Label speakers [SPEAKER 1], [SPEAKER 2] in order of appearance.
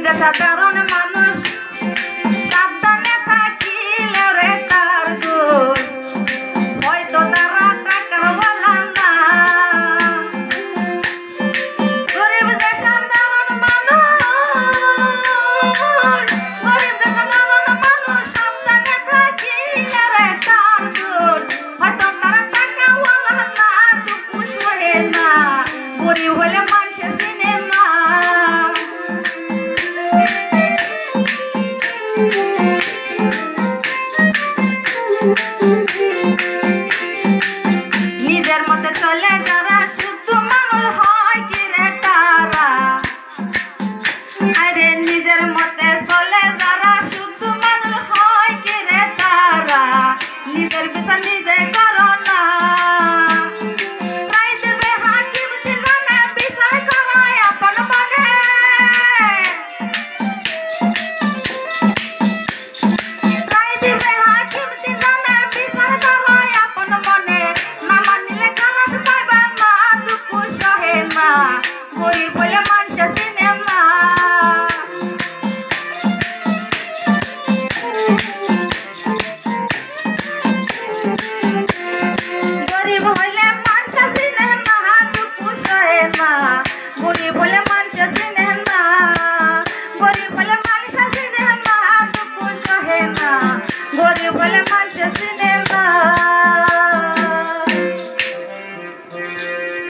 [SPEAKER 1] সাধারণ মানুষ সাবধানে থাকিলে রে তার দোষ হয়তো তারা টাকাওয়ালা না গরিব যে সাধারণ মানুষ সাবধানে থাকিলে রে তার দোষ হয়তো তারা টাকাওয়ালা না টুকু সহে না গরিব হলে মানুষের চিনে না নিজের মতে চলে যারা শুদ্ধ মানুষ হয় কি রে তারা আরে নিজের মতে চলে যারা শুদ্ধ মানুষ হয় কি রে তারা নিজের বিচার নিজে করো না তাই দেবে হাকিম জীবনে বিচার করায় আপন মনে তাই দেবে হাকিম জীবনে বিচার করায় আপন মনে না মানিলে খালাস পাইবা না দুঃখ সহে না গরিব বলে মানুষ চিনে না গরিব হইলে মানুষ চিনে না দুঃখ সহে না গরিব হলে মানুষ চিনে না গরিব হলে মানুষ চিনে না দুঃখ সহে না গরিব হলে মানুষ চিনে